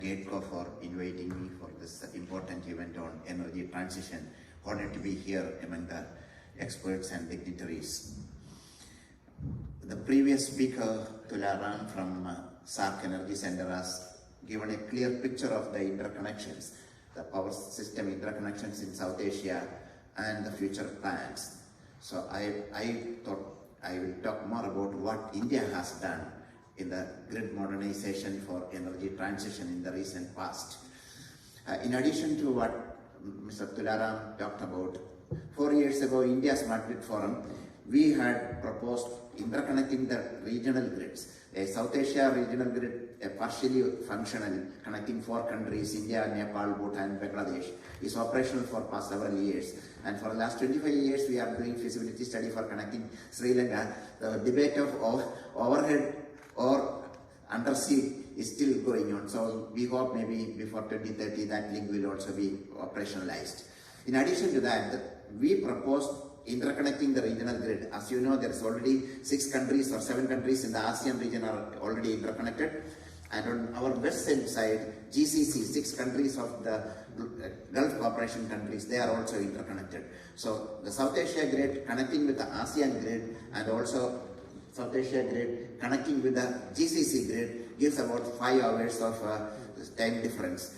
GEIDCO for inviting me for this important event on energy transition. Honored to be here among the experts and dignitaries. The previous speaker, Tularam from SARC Energy Center, has given a clear picture of the interconnections, the power system interconnections in South Asia and the future plans. So I thought I will talk more about what India has done in the grid modernization for energy transition in the recent past. In addition to what Mr. Tularam talked about, 4 years ago, India Smart Grid Forum, we had proposed interconnecting the regional grids. A South Asia regional grid, a partially functional, connecting 4 countries, India, Nepal, Bhutan, Bangladesh, is operational for past several years. And for the last 25 years, we are doing feasibility study for connecting Sri Lanka. The debate of overhead or undersea is still going on. So we hope maybe before 2030 that link will also be operationalized. In addition to that, we proposed interconnecting the regional grid. As you know, there is already 6 countries or 7 countries in the ASEAN region are already interconnected. And on our western side, GCC, 6 countries of the Gulf Cooperation countries, they are also interconnected. So the South Asia grid connecting with the ASEAN grid and also South Asia grid connecting with the GCC grid gives about 5 hours of time difference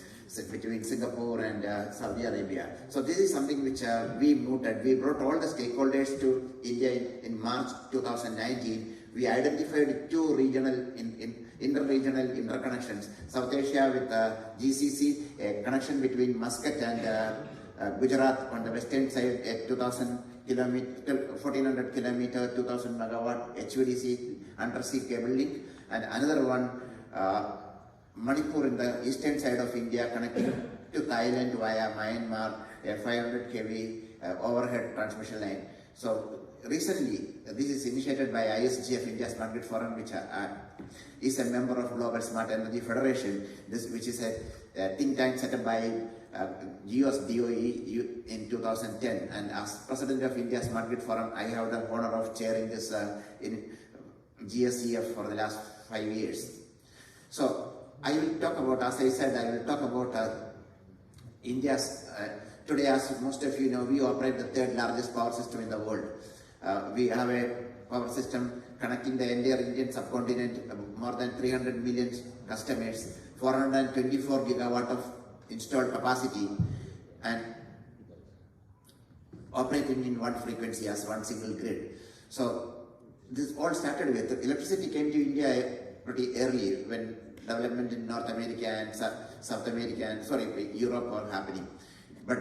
between Singapore and Saudi Arabia. So this is something which we mooted. We brought all the stakeholders to India in March 2019. We identified 2 regional inter-regional interconnections. South Asia with GCC, a connection between Muscat and Gujarat on the western side at 1400 kilometer, 2000 megawatt HVDC undersea cable link, and another one Manipur in the eastern side of India connecting to Thailand via Myanmar, a 500 kV overhead transmission line. So recently, this is initiated by ISGF, India Smart Grid Forum, which is a member of Global Smart Energy Federation, which is a think tank set up by GEOS DOE in 2010. And as President of India Smart Grid Forum, I have the honor of chairing this in GSEF for the last 5 years. So I will talk about, as I said, I will talk about India's, today as most of you know, we operate the 3rd largest power system in the world. We have a power system connecting the entire Indian subcontinent, more than 300 million customers, 424 gigawatt of installed capacity, and operating in one frequency as one single grid. So this all started with electricity came to India pretty early when development in North America and South America and Europe were happening. But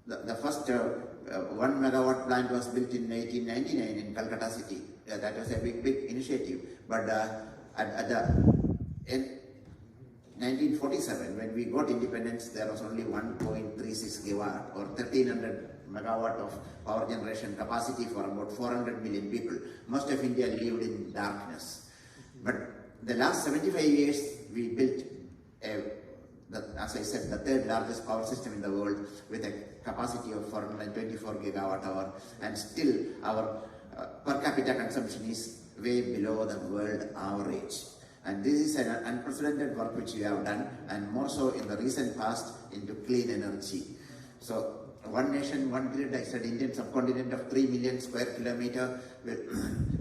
the first 1 megawatt plant was built in 1899 in Calcutta city. That was a big initiative. But in 1947, when we got independence, there was only 1.36 gigawatt or 1300 megawatt of power generation capacity for about 400 million people. Most of India lived in darkness. But the last 75 years, we built, as I said, the 3rd largest power system in the world with a capacity of 424 gigawatt hour, and still our per capita consumption is way below the world average. And this is an unprecedented work which we have done, and more so in the recent past into clean energy. So one nation, one grid, I said Indian subcontinent of 3 million square kilometer with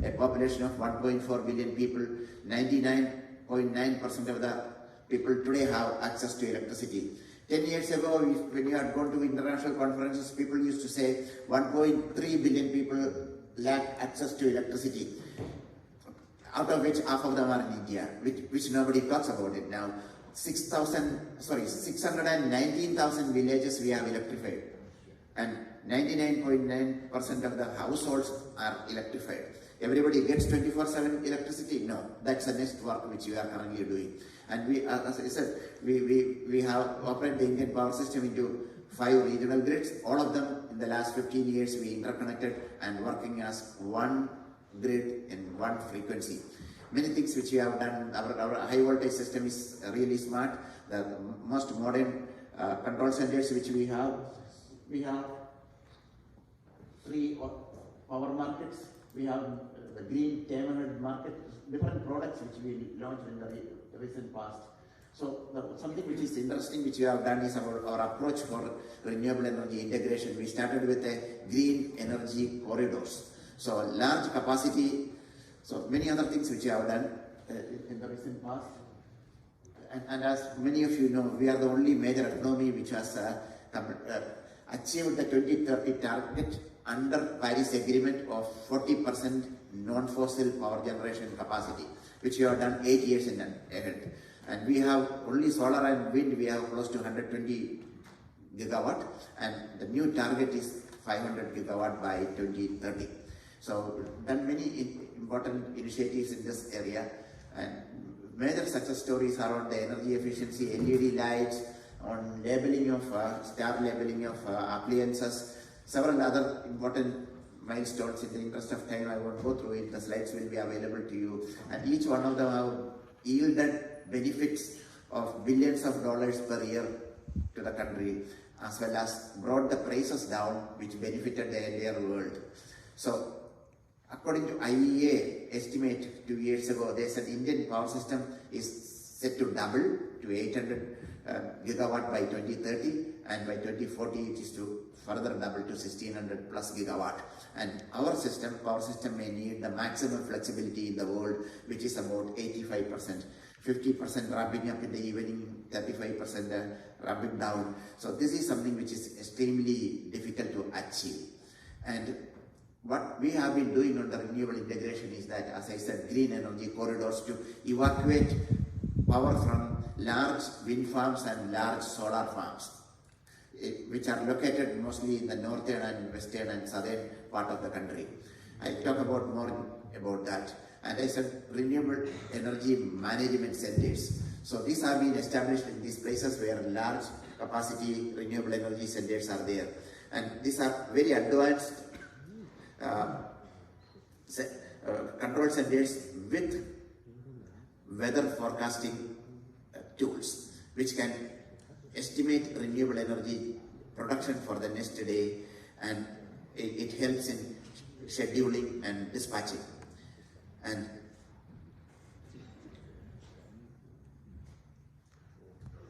a population of 1.4 billion people. 99.9% of the people today have access to electricity. 10 years ago, when you had gone to international conferences, people used to say 1.3 billion people lack access to electricity, out of which half of them are in India, which nobody talks about it now. 619,000 villages we have electrified, and 99.9% of the households are electrified. Everybody gets 24/7 electricity? No, that's the next work which we are currently doing. And we, as I said, we have operated the Indian power system into 5 regional grids. All of them in the last 15 years we interconnected and working as one grid in one frequency. Many things which we have done. Our high voltage system is really smart. The most modern control centers which we have 3 power markets. We have the green 1000 market, different products which we launched in the recent past. So something which is interesting which we have done is our approach for renewable energy integration. We started with a green energy corridors. So large capacity, so many other things which we have done in the recent past. And as many of you know, we are the only major economy which has achieved the 2030 target under Paris Agreement of 40% non-fossil power generation capacity, which we have done 8 years in ahead. And we have only solar and wind, we have close to 120 gigawatt, and the new target is 500 gigawatt by 2030. So done many important initiatives in this area, and major success stories are on the energy efficiency, LED lights, on labeling of star labeling of appliances, several other important milestones. In the interest of time, I won't go through it. The slides will be available to you, and each one of them have yielded benefits of billions of dollars per year to the country, as well as brought the prices down, which benefited the entire world. So according to IEA estimate 2 years ago, they said Indian power system is set to double to 800 gigawatt by 2030, and by 2040 it is to further double to 1600 plus gigawatt. And our system, power system, may need the maximum flexibility in the world, which is about 85%. 50% ramping up in the evening, 35% ramping down. So this is something which is extremely difficult to achieve. And what we have been doing on the renewable integration is that, as I said, green energy corridors to evacuate power from large wind farms and large solar farms, which are located mostly in the northern and western and southern part of the country. I'll talk about more about that. And I said renewable energy management centers. So these have been established in these places where large capacity renewable energy centers are there. And these are very advanced control centers with weather forecasting tools, which can estimate renewable energy production for the next day, and it helps in scheduling and dispatching. And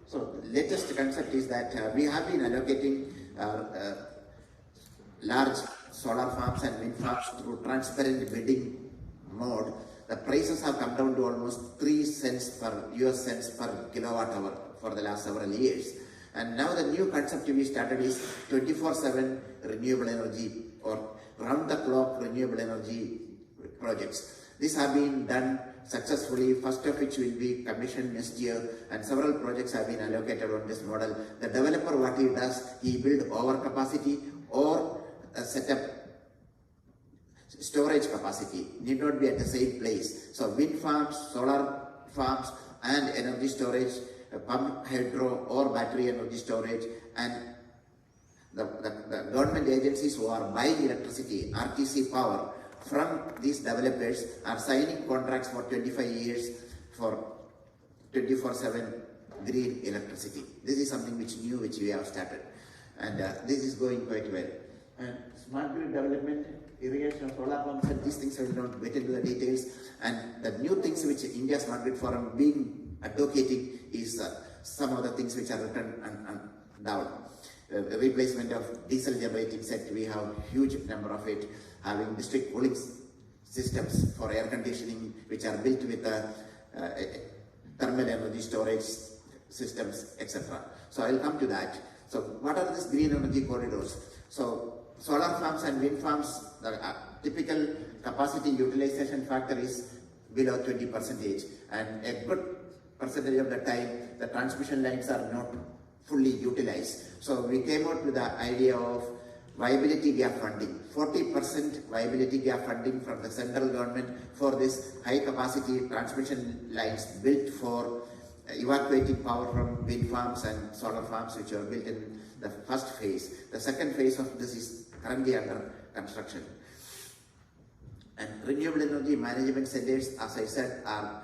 so the latest concept is that we have been allocating large solar farms and wind farms through transparent bidding mode. The prices have come down to almost 3 cents per US cents per kilowatt hour for the last several years. And now the new concept we started is 24/7 renewable energy or round-the-clock renewable energy projects. These have been done successfully, first of which will be commissioned next year, and several projects have been allocated on this model. The developer, what he does, he build overcapacity or set up storage capacity, need not be at the same place. So wind farms, solar farms, and energy storage, pump hydro or battery energy storage, and the government agencies who are buying electricity, RTC Power, from these developers are signing contracts for 25 years for 24/7 green electricity. This is something which we have started, and this is going quite well. And smart grid development, irrigation, solar pumps, and these things I will not get into the details. And the new things which India Smart Grid Forum being advocating is some of the things which are written down. Replacement of diesel generating set, we have huge number of it, having district cooling systems for air conditioning, which are built with thermal energy storage systems, etc. So I'll come to that. So what are these green energy corridors? So solar farms and wind farms, the typical capacity utilization factor is below 20%, and a good percentage of the time the transmission lines are not fully utilized. So we came out with the idea of viability gap funding, 40% viability gap funding from the central government for this high capacity transmission lines built for evacuating power from wind farms and solar farms, which are built in the first phase. The second phase of this is currently under construction. And renewable energy management centers, as I said, are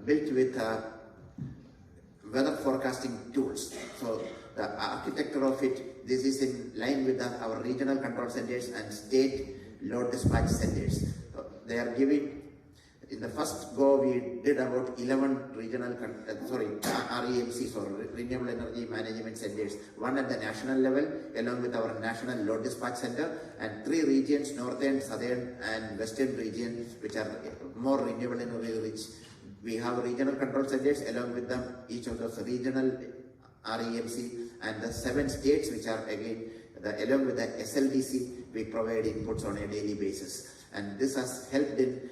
built with weather forecasting tools. So the architecture of it, this is in line with our regional control centers and state load dispatch centers. So they are giving in the first go, we did about 11 regional, REMCs or Renewable Energy Management Centers, one at the national level along with our National Load Dispatch Center, and 3 regions, northern, southern and western region, which are more renewable energy rich. We have regional control centers along with them, each of those regional REMC, and the 7 states which are again, along with the SLDC, we provide inputs on a daily basis. And this has helped in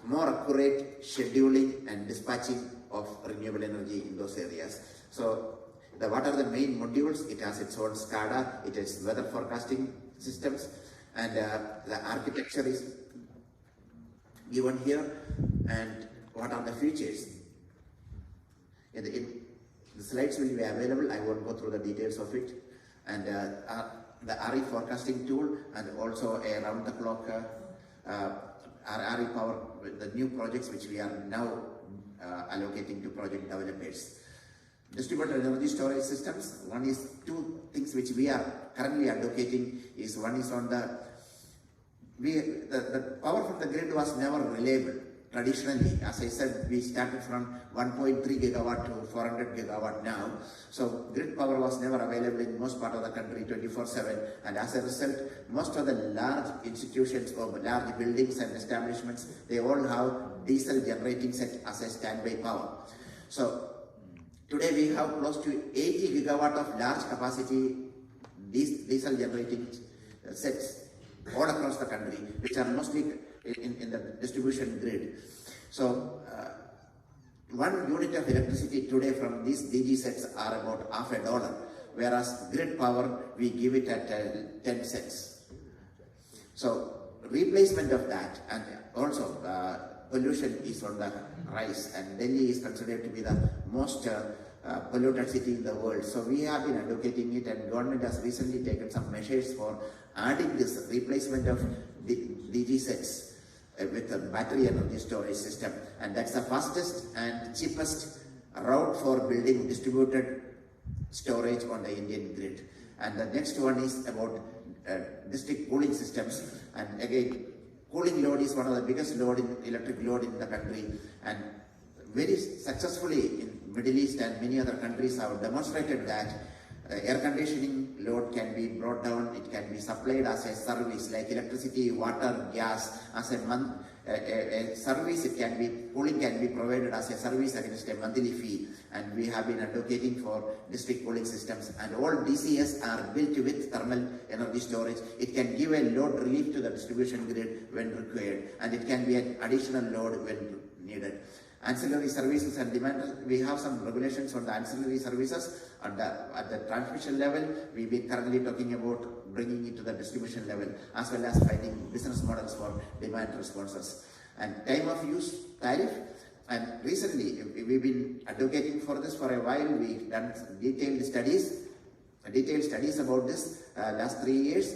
more accurate scheduling and dispatching of renewable energy in those areas. So what are the main modules? It has its own SCADA, it has weather forecasting systems, and the architecture is given here, and what are the features. The slides will be available, I won't go through the details of it. And the RE forecasting tool, and also a round-the-clock RE power, the new projects which we are now allocating to project developers. Distributed energy storage systems, 2 things which we are currently advocating is, one is on the power from the grid was never reliable. Traditionally, as I said, we started from 1.3 gigawatt to 400 gigawatt now. So grid power was never available in most part of the country 24/7, and as a result, most of the large institutions or large buildings and establishments, they all have diesel generating set as a standby power. So today we have close to 80 gigawatt of large capacity diesel generating sets all across the country, which are mostly in the distribution grid. So 1 unit of electricity today from these DG sets are about $0.50, whereas grid power we give it at 10 cents. So replacement of that, and also pollution is on the rise, and Delhi is considered to be the most polluted city in the world. So we have been advocating it, and government has recently taken some measures for adding this replacement of DG sets with a battery energy storage system, and that's the fastest and cheapest route for building distributed storage on the Indian grid. And the next one is about district cooling systems, and again, cooling load is one of the biggest electric load in the country, and very successfully in Middle East and many other countries have demonstrated that air conditioning load can be brought down, it can be supplied as a service like electricity, water, gas, as a service. It can be, cooling can be provided as a service against a monthly fee, and we have been advocating for district cooling systems, and all DCS are built with thermal energy storage. It can give a load relief to the distribution grid when required, and it can be an additional load when needed. Ancillary services and demand, we have some regulations on the ancillary services at the transmission level. We've been currently talking about bringing it to the distribution level, as well as finding business models for demand responses. And time of use tariff, and recently we've been advocating for this for a while. We've done detailed studies about this last 3 years.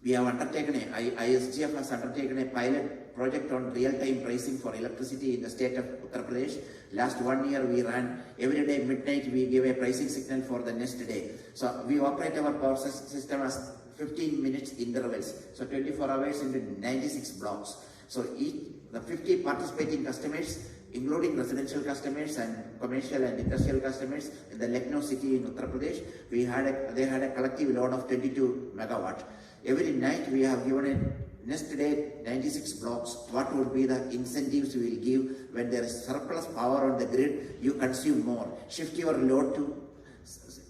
We have undertaken ISGF has undertaken a pilot project on real-time pricing for electricity in the state of Uttar Pradesh. Last 1 year we ran every day midnight, we give a pricing signal for the next day. So we operate our power system as 15 minutes intervals, so 24 hours into 96 blocks. So the 50 participating customers, including residential customers and commercial and industrial customers in the Lucknow city in Uttar Pradesh, they had a collective load of 22 megawatt. Every night we have given a next day 96 blocks. What would be the incentives we will give when there is surplus power on the grid? You consume more. Shift your load to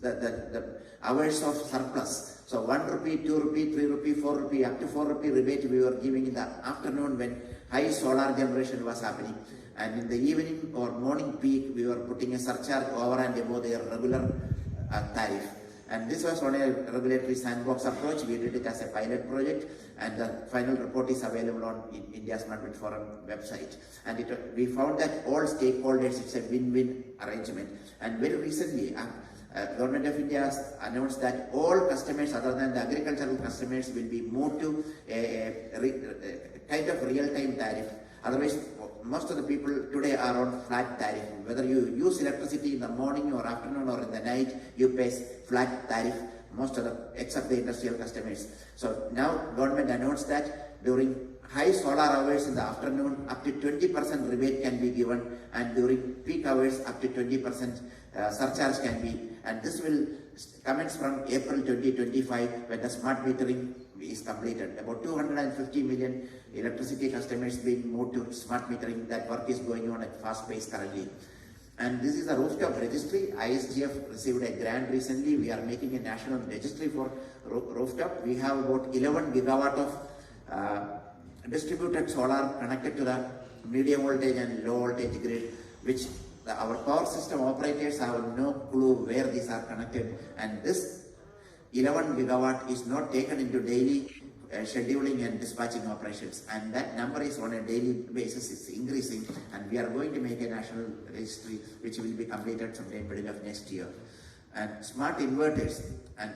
the hours of surplus. So 1 rupee, 2 rupee, 3 rupee, 4 rupee, up to 4 rupee rebate we were giving in the afternoon when high solar generation was happening. And in the evening or morning peak, we were putting a surcharge over and above their regular tariff. And this was on a regulatory sandbox approach. We did it as a pilot project, and the final report is available on India's Management Forum website. And we found that all stakeholders, it's a win-win arrangement. And very recently, Government of India has announced that all customers other than the agricultural customers will be moved to a kind of real-time tariff. Otherwise, most of the people today are on flat tariff. Whether you use electricity in the morning or afternoon or in the night, you pay flat tariff, except the industrial customers. So now government announced that during high solar hours in the afternoon, up to 20% rebate can be given, and during peak hours, up to 20% surcharge can be. And this will commence from April 2025 when the smart metering is completed. About 250 million electricity customers being moved to smart metering. That work is going on at fast pace currently. And this is a rooftop registry. ISGF received a grant recently. We are making a national registry for rooftop. We have about 11 gigawatt of distributed solar connected to the medium voltage and low voltage grid, which our power system operators have no clue where these are connected. And this 11 gigawatt is not taken into daily scheduling and dispatching operations, and that number is on a daily basis, it's increasing, and we are going to make a national registry which will be completed sometime middle of next year. And smart inverters, and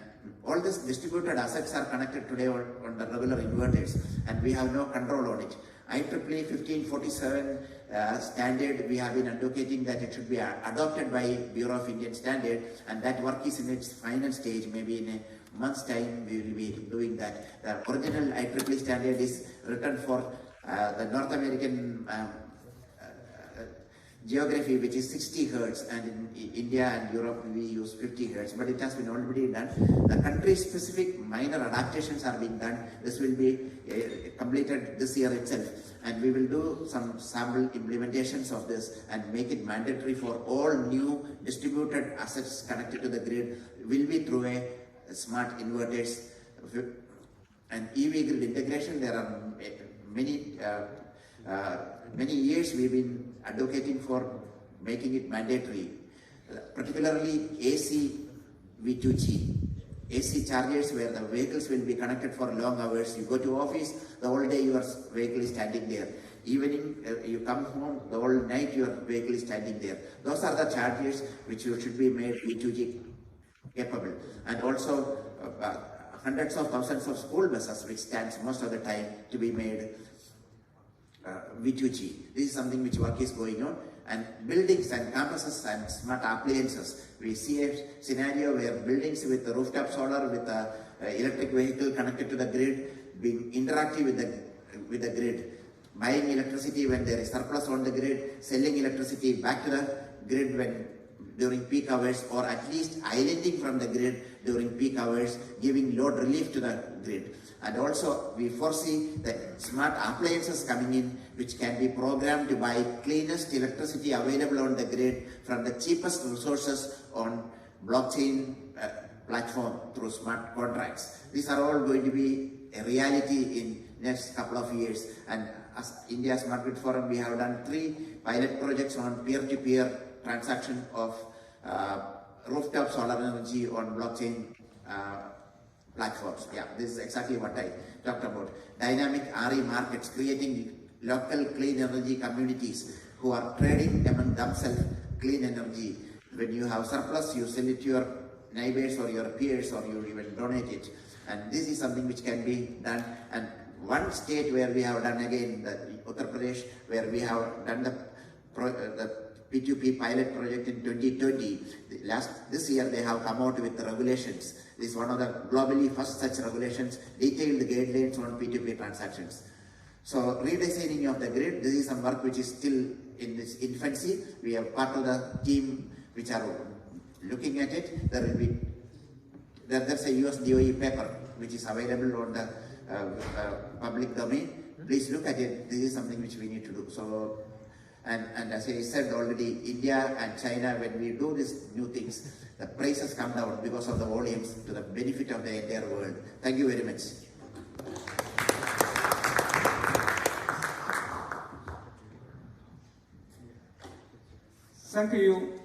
all these distributed assets are connected today on the regular inverters, and we have no control on it. IEEE 1547 standard, we have been advocating that it should be adopted by Bureau of Indian Standard, and that work is in its final stage. Maybe in a month's time we will be doing that. The original IEEE standard is written for the North American geography, which is 60 hertz, and in India and Europe we use 50 hertz, but it has been already done. The country specific minor adaptations are being done. This will be completed this year itself, and we will do some sample implementations of this and make it mandatory for all new distributed assets connected to the grid will be through a smart inverters. And EV grid integration, there are many years we've been advocating for making it mandatory, particularly AC V2G. AC chargers where the vehicles will be connected for long hours. You go to office, the whole day your vehicle is standing there. Evening, you come home, the whole night your vehicle is standing there. Those are the chargers which should be made V2G capable. And also hundreds of thousands of school buses which stands most of the time to be made V2G. This is something which work is going on. And buildings and campuses and smart appliances. We see a scenario where buildings with the rooftop solar, with the electric vehicle connected to the grid, being interactive with the grid, buying electricity when there is surplus on the grid, selling electricity back to the grid when during peak hours, or at least islanding from the grid during peak hours, giving load relief to the grid. And also we foresee that smart appliances coming in which can be programmed to buy cleanest electricity available on the grid from the cheapest resources on blockchain platform through smart contracts. These are all going to be a reality in next couple of years. And as India Smart Grid Forum, we have done 3 pilot projects on peer-to-peer transaction of rooftop solar energy on blockchain platforms. Yeah, this is exactly what I talked about. Dynamic RE markets, creating local clean energy communities who are trading among themselves clean energy. When you have surplus, you sell it to your neighbors or your peers, or you even donate it. And this is something which can be done. And one state where we have done again, the Uttar Pradesh, where we have done the P2P pilot project in 2020. This year they have come out with the regulations. This is one of the globally first such regulations, detailed guidelines on P2P transactions. So redesigning of the grid, this is some work which is still in its infancy. We have part of the team which are looking at it. There's a US DOE paper which is available on the public domain. Please look at it. This is something which we need to do. So, and as I said already, India and China, when we do these new things, the prices come down because of the volumes to the benefit of the entire world. Thank you very much. Thank you.